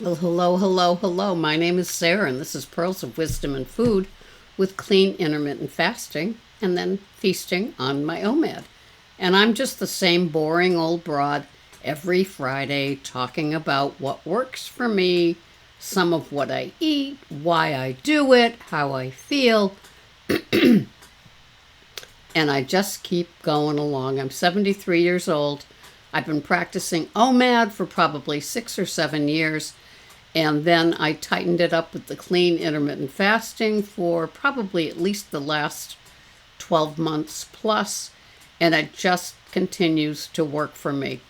Well, hello, hello, hello. My name is Sarah, and this is Pearls of Wisdom and Food with clean intermittent fasting and then feasting on my OMAD. And I'm just the same boring old broad every Friday talking about what works for me, some of what I eat, why I do it, how I feel, and I just keep going along. I'm 73 years old. I've been practicing OMAD for probably 6 or 7 years. And then I tightened it up with the clean intermittent fasting for probably at least the last 12 months plus. And it just continues to work for me.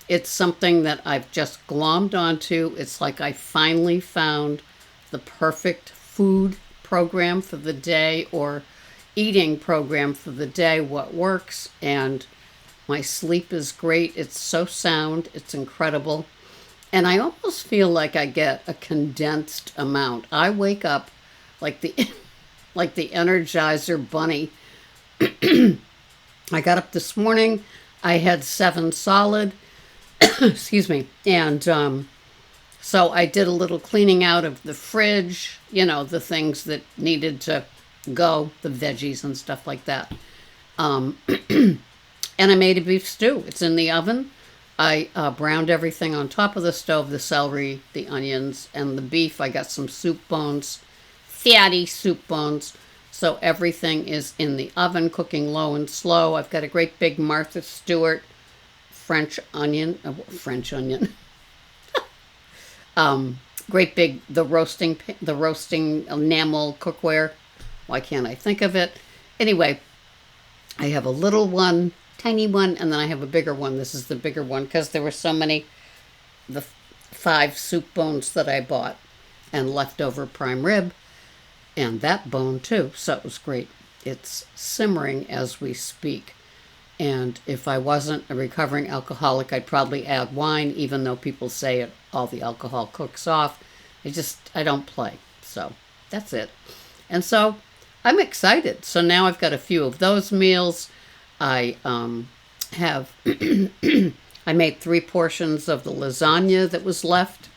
It's something that I've just glommed onto. It's like I finally found the perfect food program for the day or eating program for the day, what works. And my sleep is great. It's so sound. It's incredible. And I almost feel like I get a condensed amount. I wake up like the like the Energizer bunny. I got up this morning. I had 7 solid. Excuse me. And so I did a little cleaning out of the fridge, the things that needed to go, the veggies and stuff like that. And I made a beef stew. It's in the oven. I browned everything on top of the stove, the celery, the onions, and the beef. I got some soup bones, fatty soup bones. So everything is in the oven, cooking low and slow. I've got a great big Martha Stewart French onion. Great big, the roasting enamel cookware. Why can't I think of it? Anyway, I have a little one, tiny one, and then I have a bigger one. This is the bigger one because there were so many, the 5 soup bones that I bought and leftover prime rib and that bone too. So it was great. It's simmering as we speak. And if I wasn't a recovering alcoholic, I'd probably add wine, even though people say it, all the alcohol cooks off. I don't play. So that's it. And so I'm excited. So now I've got a few of those meals. I have, I made 3 portions of the lasagna that was left.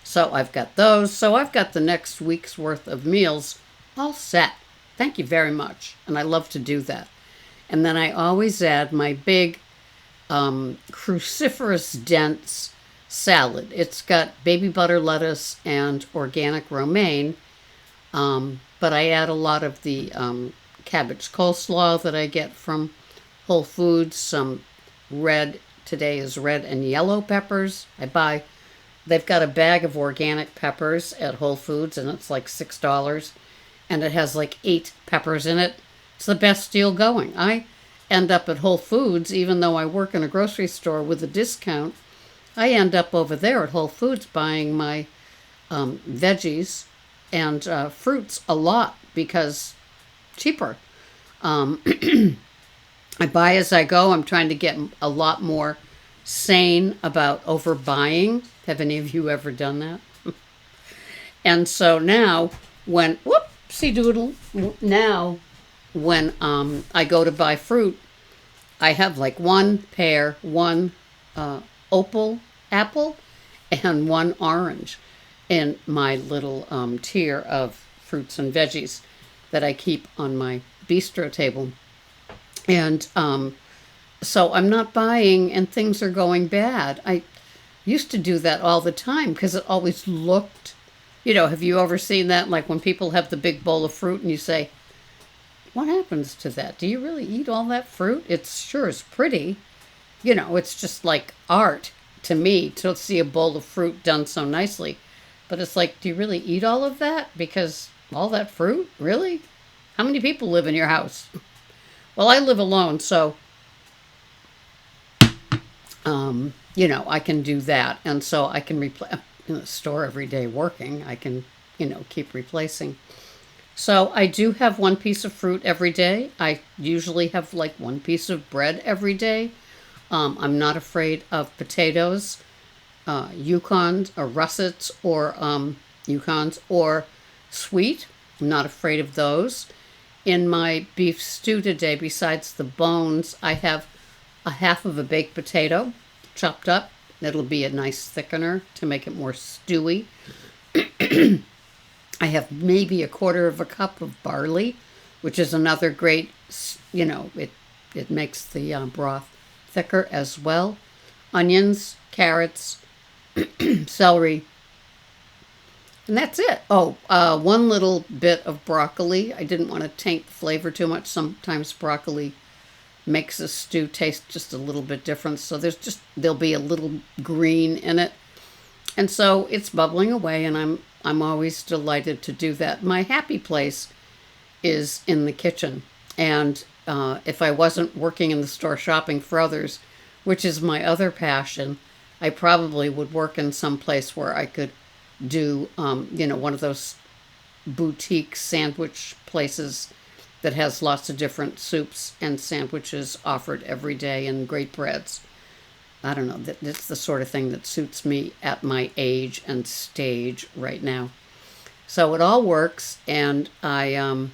So I've got those. So I've got the next week's worth of meals all set. Thank you very much. And I love to do that. And then I always add my big cruciferous dense salad. It's got baby butter lettuce and organic romaine. But I add a lot of the cabbage coleslaw that I get from Whole Foods. Some today is red and yellow peppers. They've got a bag of organic peppers at Whole Foods and it's like $6. And it has like 8 peppers in it. It's the best deal going. I end up at Whole Foods, even though I work in a grocery store with a discount. I end up over there at Whole Foods buying my veggies and fruits a lot because cheaper. I buy as I go. I'm trying to get a lot more sane about overbuying. Have any of you ever done that? And so now when I go to buy fruit, I have like 1 pear, 1 opal apple, and 1 orange in my little tier of fruits and veggies that I keep on my bistro table. And so I'm not buying and things are going bad. I used to do that all the time because it always looked, have you ever seen that? Like when people have the big bowl of fruit and you say, what happens to that? Do you really eat all that fruit? It sure is pretty. It's just like art to me to see a bowl of fruit done so nicely. But it's like, do you really eat all of that? Because all that fruit? Really? How many people live in your house? Well, I live alone, so, I can do that. And so I can in the store every day working. I can, keep replacing. So I do have 1 piece of fruit every day. I usually have like 1 piece of bread every day. I'm not afraid of potatoes, Yukons or russets or Yukons or sweet. I'm not afraid of those. In my beef stew today, besides the bones, I have a half of a baked potato chopped up It'll be a nice thickener to make it more stewy. I have maybe a quarter of a cup of barley, which is another great, it makes the broth thicker as well. Onions, carrots, celery, and that's it. Oh, one little bit of broccoli. I didn't want to taint the flavor too much. Sometimes broccoli makes a stew taste just a little bit different. So there'll be a little green in it. And so it's bubbling away, and I'm always delighted to do that. My happy place is in the kitchen. And if I wasn't working in the store shopping for others, which is my other passion, I probably would work in some place where I could do, one of those boutique sandwich places that has lots of different soups and sandwiches offered every day and great breads. I don't know, that's the sort of thing that suits me at my age and stage right now. So it all works, and I'm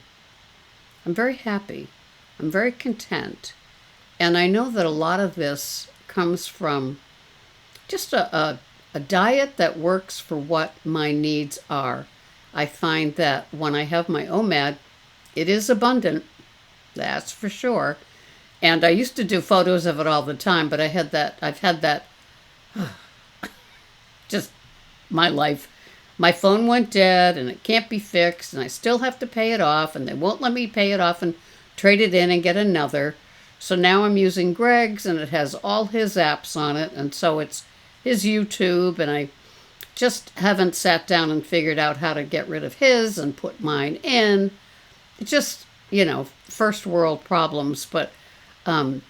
very happy. I'm very content. And I know that a lot of this comes from just a diet that works for what my needs are. I find that when I have my OMAD, it is abundant, that's for sure. And I used to do photos of it all the time, but I've had that just my life. My phone went dead and it can't be fixed, and I still have to pay it off, and they won't let me pay it off and trade it in and get another. So now I'm using Greg's, and it has all his apps on it, and so it's his YouTube, and I just haven't sat down and figured out how to get rid of his and put mine in. It's just, first world problems, but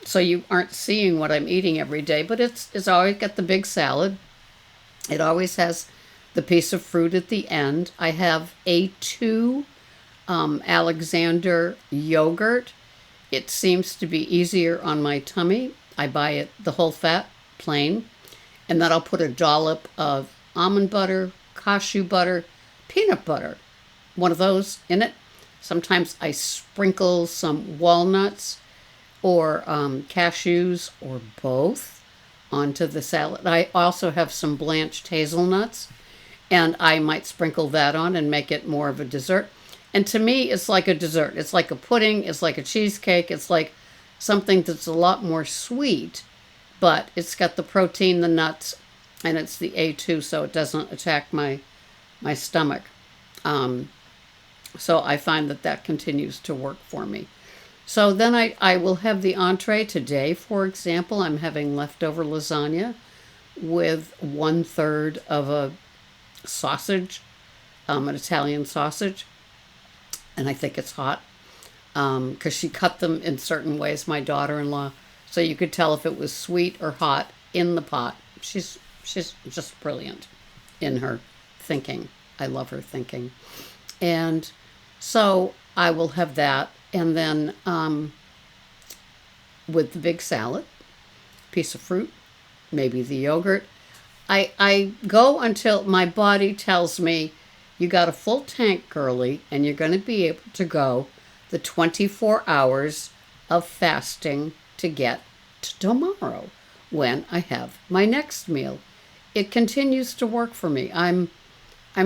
so you aren't seeing what I'm eating every day, but it's always got the big salad. It always has the piece of fruit at the end. I have A2 Alexander yogurt. It seems to be easier on my tummy. I buy it the whole fat, plain, and then I'll put a dollop of almond butter, cashew butter, peanut butter, one of those in it. Sometimes I sprinkle some walnuts or cashews or both onto the salad. I also have some blanched hazelnuts, and I might sprinkle that on and make it more of a dessert. And to me, it's like a dessert. It's like a pudding. It's like a cheesecake. It's like something that's a lot more sweet, but it's got the protein, the nuts, and it's the A2, so it doesn't attack my stomach. So I find that continues to work for me. So then I will have the entree today. For example, I'm having leftover lasagna with 1/3 of a sausage, an Italian sausage. And I think it's hot because she cut them in certain ways, my daughter-in-law. So you could tell if it was sweet or hot in the pot. She's just brilliant in her thinking. I love her thinking. And so I will have that. And then with the big salad, piece of fruit, maybe the yogurt. I go until my body tells me, you got a full tank, girly, and you're going to be able to go the 24 hours of fasting to get to tomorrow when I have my next meal. It continues to work for me. I'm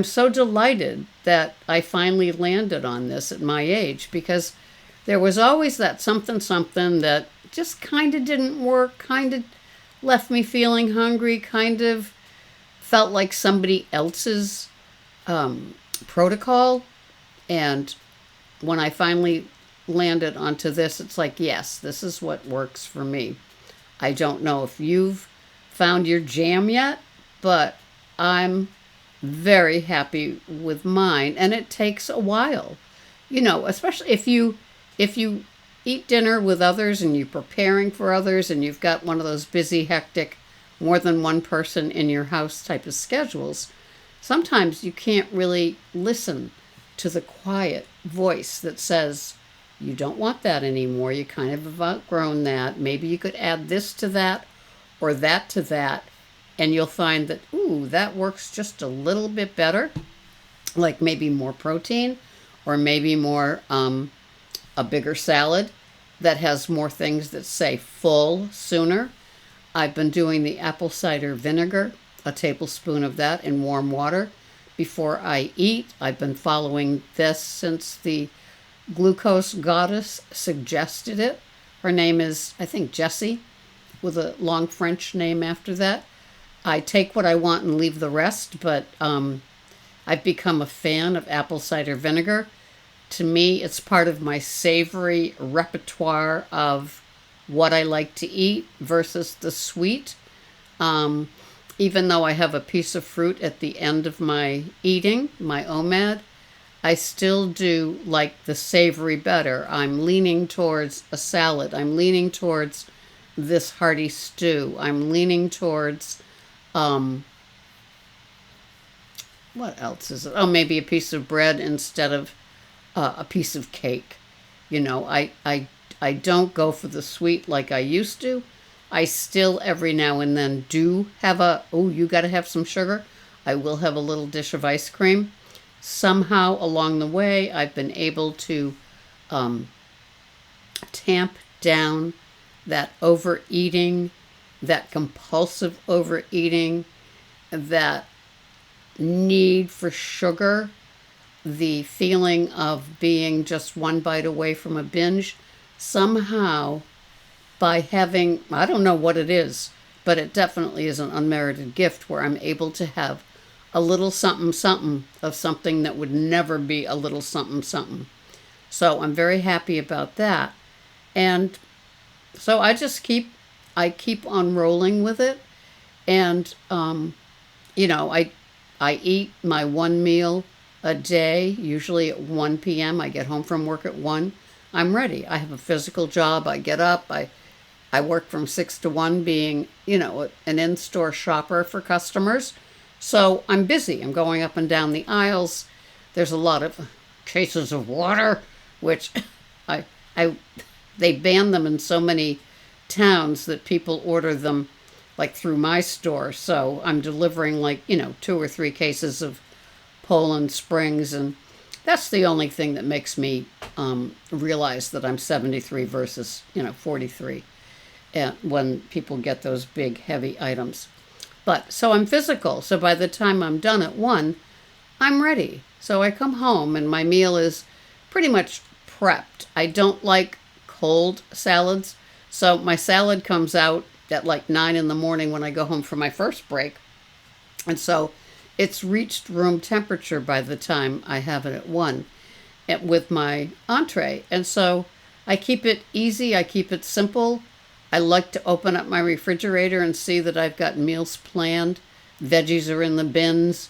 so delighted that I finally landed on this at my age, because there was always that something that just kind of didn't work, kind of left me feeling hungry, kind of felt like somebody else's protocol. And when I finally landed onto this, it's like, yes, this is what works for me. I don't know if you've found your jam yet, but I'm very happy with mine, and it takes a while, especially if you eat dinner with others and you're preparing for others and you've got one of those busy, hectic, more than one person in your house type of schedules. Sometimes you can't really listen to the quiet voice that says, you don't want that anymore. You kind of have outgrown that. Maybe you could add this to that or that to that. And you'll find that, that works just a little bit better. Like maybe more protein, or maybe more, a bigger salad that has more things that say full sooner. I've been doing the apple cider vinegar, a tablespoon of that in warm water before I eat. I've been following this since the glucose goddess suggested it. Her name is, I think, Jessie, with a long French name after that. I take what I want and leave the rest, but I've become a fan of apple cider vinegar. To me, it's part of my savory repertoire of what I like to eat versus the sweet. Even though I have a piece of fruit at the end of my eating, my OMAD, I still do like the savory better. I'm leaning towards a salad. I'm leaning towards this hearty stew. I'm leaning towards, what else is it? Oh, maybe a piece of bread instead of a piece of cake. I don't go for the sweet like I used to. I still every now and then do have you got to have some sugar. I will have a little dish of ice cream. Somehow along the way, I've been able to tamp down that overeating, that compulsive overeating, that need for sugar, the feeling of being just one bite away from a binge. Somehow, by having, I don't know what it is, but it definitely is an unmerited gift where I'm able to have a little something something of something that would never be a little something something. So I'm very happy about that. And so I keep on rolling with it. And, I eat my one meal a day, usually at 1 p.m. I get home from work at 1. I'm ready. I have a physical job. I get up. I work from 6 to 1 being, an in-store shopper for customers. So I'm busy. I'm going up and down the aisles. There's a lot of cases of water, which they ban them in so many towns that people order them like through my store. So I'm delivering 2 or 3 cases of Poland Springs, and that's the only thing that makes me realize that I'm 73 versus 43 when people get those big heavy items. But so I'm physical. So by the time I'm done at 1, I'm ready. So I come home and my meal is pretty much prepped. I don't like cold salads. So my salad comes out at 9 in the morning when I go home for my first break. And so it's reached room temperature by the time I have it at 1 with my entree. And so I keep it easy. I keep it simple. I like to open up my refrigerator and see that I've got meals planned. Veggies are in the bins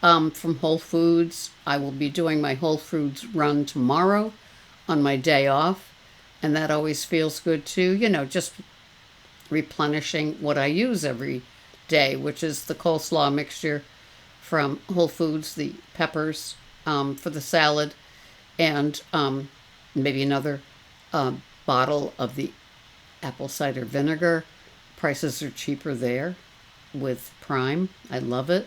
from Whole Foods. I will be doing my Whole Foods run tomorrow on my day off. And that always feels good too. Just replenishing what I use every day, which is the coleslaw mixture from Whole Foods, the peppers for the salad, and maybe another bottle of the apple cider vinegar. Prices are cheaper there with Prime. I love it.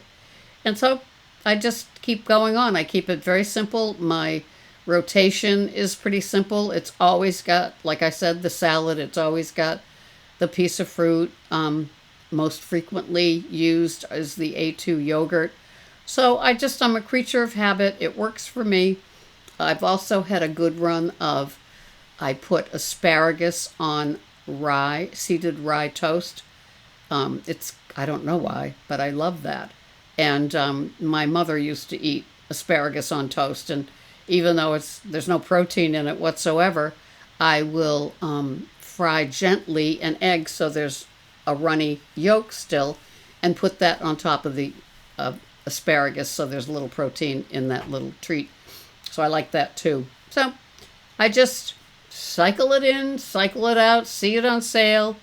And so I just keep going on. I keep it very simple. My rotation is pretty simple. It's always got, like I said, the salad. It's always got the piece of fruit. Most frequently used is the A2 yogurt. So I'm a creature of habit. It works for me. I've also had a good run of, I put asparagus on rye, seeded rye toast. I don't know why, but I love that. And my mother used to eat asparagus on toast, and even though there's no protein in it whatsoever, I will fry gently an egg so there's a runny yolk still, and put that on top of the asparagus so there's a little protein in that little treat. So I like that too. So I just cycle it in, cycle it out, see it on sale,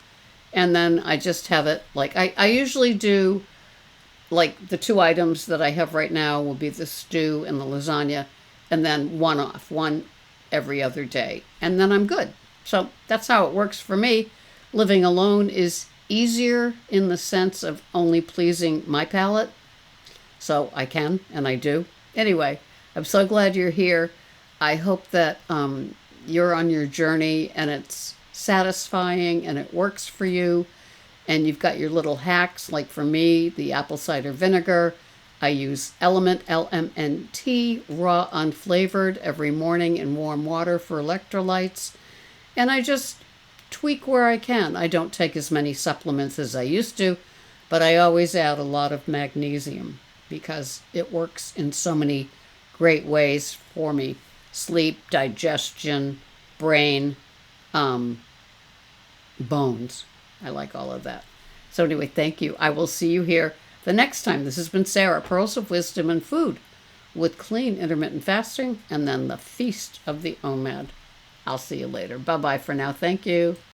and then I just have it. I usually do, the 2 items that I have right now will be the stew and the lasagna, and then one every other day, and then I'm good. So that's how it works for me. Living alone is easier in the sense of only pleasing my palate. So I can, and I do. Anyway, I'm so glad you're here. I hope that you're on your journey and it's satisfying and it works for you. And you've got your little hacks, like for me, the apple cider vinegar. I use Element, LMNT, raw unflavored, every morning in warm water for electrolytes. And I just tweak where I can. I don't take as many supplements as I used to, but I always add a lot of magnesium because it works in so many great ways for me. Sleep, digestion, brain, bones. I like all of that. So anyway, thank you. I will see you here the next time. This has been Sarah, Pearls of Wisdom and Food with clean intermittent fasting and then the Feast of the OMAD. I'll see you later. Bye-bye for now. Thank you.